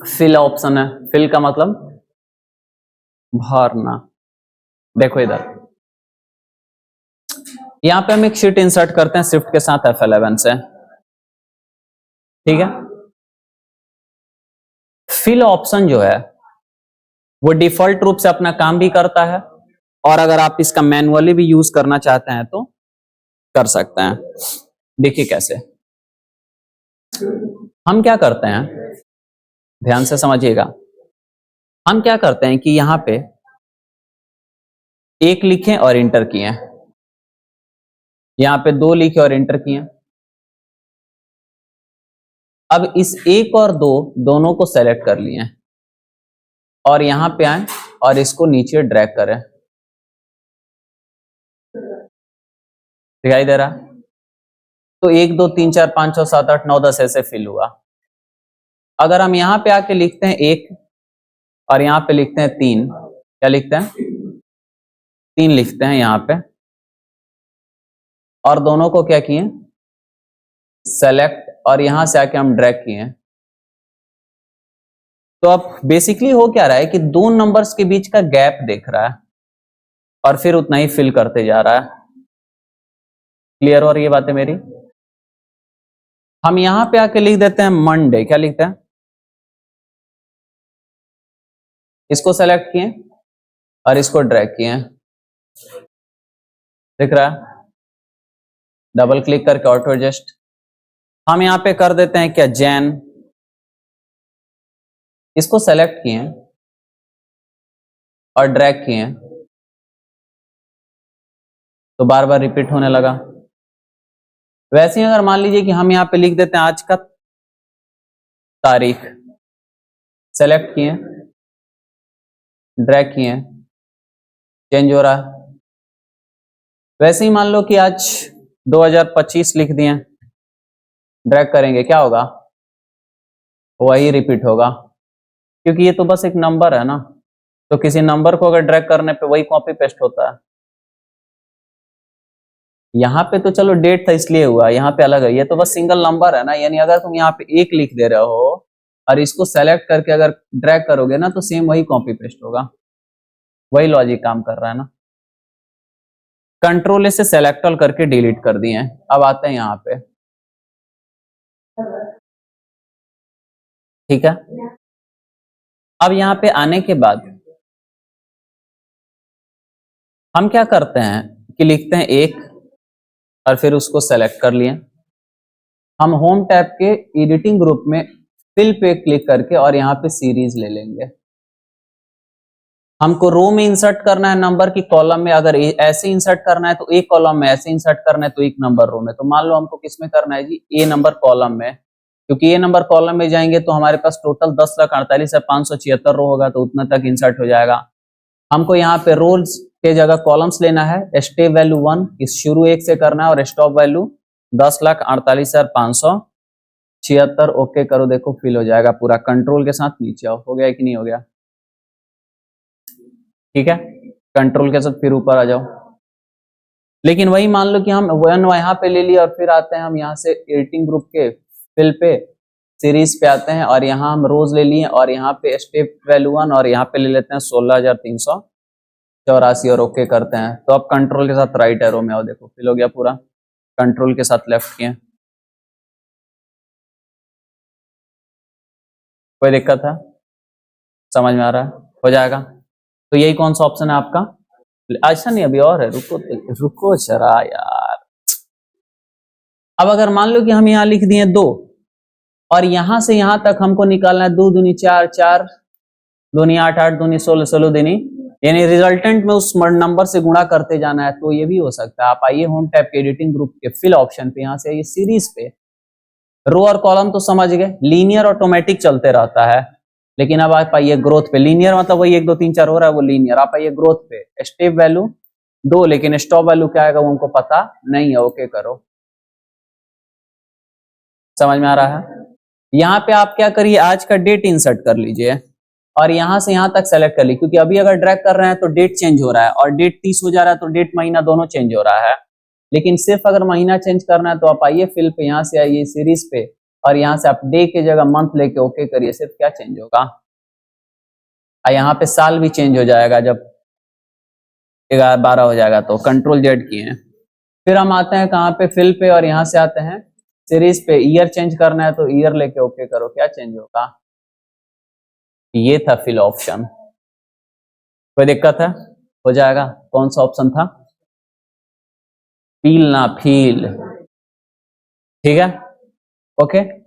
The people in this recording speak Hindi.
फिल ऑप्शन है, फिल का मतलब भरना। देखो इधर, यहां पे हम एक शीट इंसर्ट करते हैं शिफ्ट के साथ F11 से, ठीक है। फिल ऑप्शन जो है वो डिफॉल्ट रूप से अपना काम भी करता है, और अगर आप इसका मैनुअली भी यूज करना चाहते हैं तो कर सकते हैं। देखिए कैसे हम क्या करते हैं, ध्यान से समझिएगा। हम क्या करते हैं कि यहां पे एक लिखें और इंटर किए, यहां पे 2 लिखे और इंटर किए। अब इस 1 और 2 दोनों को सेलेक्ट कर लिए और यहां पे आए और इसको नीचे ड्रैग करें। दिखाई दे रहा? तो 1 2 3 4 5 6 7 8 9 10 ऐसे फिल हुआ। अगर हम यहां पे आके लिखते हैं 1 और यहां पे लिखते हैं 3, क्या लिखते हैं? 3 लिखते हैं यहां पे, और दोनों को क्या किए? सेलेक्ट, और यहां से आके हम ड्रैग किए। तो अब बेसिकली हो क्या रहा है कि 2 नंबर्स के बीच का गैप देख रहा है और फिर उतना ही फिल करते जा रहा है। क्लियर हो रही है बातें मेरी? हम यहां पे आके लिख देते हैं मंडे, क्या लिखते हैं? इसको सेलेक्ट किए और इसको ड्रैग किए, दिख रहा है? डबल क्लिक करके ऑटो एडजस्ट। हम यहां पे कर देते हैं क्या, जैन, इसको सेलेक्ट किए और ड्रैग किए तो बार बार रिपीट होने लगा। वैसे ही अगर मान लीजिए कि हम यहां पे लिख देते हैं आज का तारीख, सेलेक्ट किए, ड्रैग किए, चेंज हो रहा है। वैसे ही मान लो कि आज 2025 लिख दिए, ड्रैग करेंगे, क्या होगा? वही रिपीट होगा, क्योंकि ये तो बस एक नंबर है ना, तो किसी नंबर को अगर ड्रैग करने पे वही कॉपी पेस्ट होता है। यहाँ पे तो चलो डेट था इसलिए हुआ, यहाँ पे अलग है, ये तो बस सिंगल नंबर है ना। यानी अगर तुम यहाँ पे 1 लिख दे रहे हो और इसको सेलेक्ट करके अगर ड्रैग करोगे ना तो सेम वही कॉपी पेस्ट होगा, वही लॉजिक काम कर रहा है ना। कंट्रोल से सेलेक्ट ऑल करके डिलीट कर दिए। अब आते हैं यहाँ पे, ठीक है। अब यहाँ पे आने के बाद हम क्या करते हैं कि लिखते हैं 1 और फिर उसको सेलेक्ट कर लिए। हम होम टैब के एडिटिंग ग्रुप में फिल पे क्लिक करके और यहाँ पे सीरीज ले लेंगे। हमको रो में इंसर्ट करना है नंबर की, कॉलम में अगर ऐसे इंसर्ट करना है तो एक कॉलम में, ऐसे इंसर्ट करना है तो एक नंबर रो में। तो मान लो हमको किस में करना है जी, ए नंबर कॉलम में, क्योंकि ए नंबर कॉलम में जाएंगे तो हमारे पास टोटल 10,48,576 रो होगा, तो उतना तक इंसर्ट हो जाएगा। हमको यहाँ पे रोज के जगह कॉलम्स लेना है। स्टेप वैल्यू 1 इस शुरू 1 से करना है और स्टॉप वैल्यू 10,48,576। ओके करो, देखो फिल हो जाएगा पूरा। कंट्रोल के साथ नीचे आओ, हो गया कि नहीं हो गया? ठीक है, कंट्रोल के साथ फिर ऊपर आ जाओ। लेकिन वही मान लो कि हम 1 यहाँ पे ले लिया और फिर आते हैं हम यहाँ से एडिटिंग ग्रुप के फिल पे, सीरीज पे आते हैं और यहाँ हम रोज ले लिए और यहाँ पे स्टेप वैल्यू 1 और यहाँ पे ले लेते हैं 16,384 और ओके करते हैं। तो अब कंट्रोल के साथ राइट एरो में आओ, देखो फिल हो गया पूरा। कंट्रोल के साथ लेफ्ट किए, कोई दिक्कत है? समझ में आ रहा है? हो जाएगा। तो यही कौन सा ऑप्शन है आपका? अच्छा नहीं, अभी और है, रुको रुको जरा यार। अब अगर मान लो कि हम यहाँ लिख दिए 2 और यहां से यहां तक हमको निकालना है 2 दूनी 4, 4 दूनी 8, 8 दूनी 16, 16 दूनी, यानी रिजल्टेंट में उस नंबर से गुणा करते जाना है। तो ये भी हो सकता है। आप आइए होम टैब के एडिटिंग ग्रुप के फिल ऑप्शन पे, यहाँ से आइए सीरीज पे। रो और कॉलम तो समझ गए, लीनियर ऑटोमेटिक चलते रहता है। लेकिन अब आप आइए ग्रोथ पे। लीनियर मतलब वही 1 2 3 4 हो रहा है, वो लीनियर। आप आइए ग्रोथ पे, स्टेप वैल्यू 2 लेकिन स्टॉप वैल्यू क्या आएगा वो हमको पता नहीं है। ओके करो, समझ में आ रहा है? यहाँ पे आप क्या करिए, आज का डेट इंसर्ट कर लीजिए और यहां से यहां तक सेलेक्ट कर ली, क्योंकि अभी अगर ड्रैग कर रहे हैं तो डेट चेंज हो रहा है और डेट 30 हो जा रहा है तो डेट महीना दोनों चेंज हो रहा है। लेकिन सिर्फ अगर महीना चेंज करना है तो आप आइए फिल पे, यहां से आइए सीरीज पे और यहाँ से आप डे की जगह मंथ लेके ओके करिए, सिर्फ क्या चेंज होगा, यहाँ पे साल भी चेंज हो जाएगा जब 11-12 हो जाएगा, तो कंट्रोल जेड किए हैं। फिर हम आते हैं कहाँ पे, फिल पे, और यहाँ से आते हैं सीरीज पे। ईयर चेंज करना है तो ईयर लेके ओके करो, क्या चेंज होगा, ये था फिल ऑप्शन। कोई दिक्कत है, हो जाएगा। कौन सा ऑप्शन था, फील ना फील, ठीक है, ओके।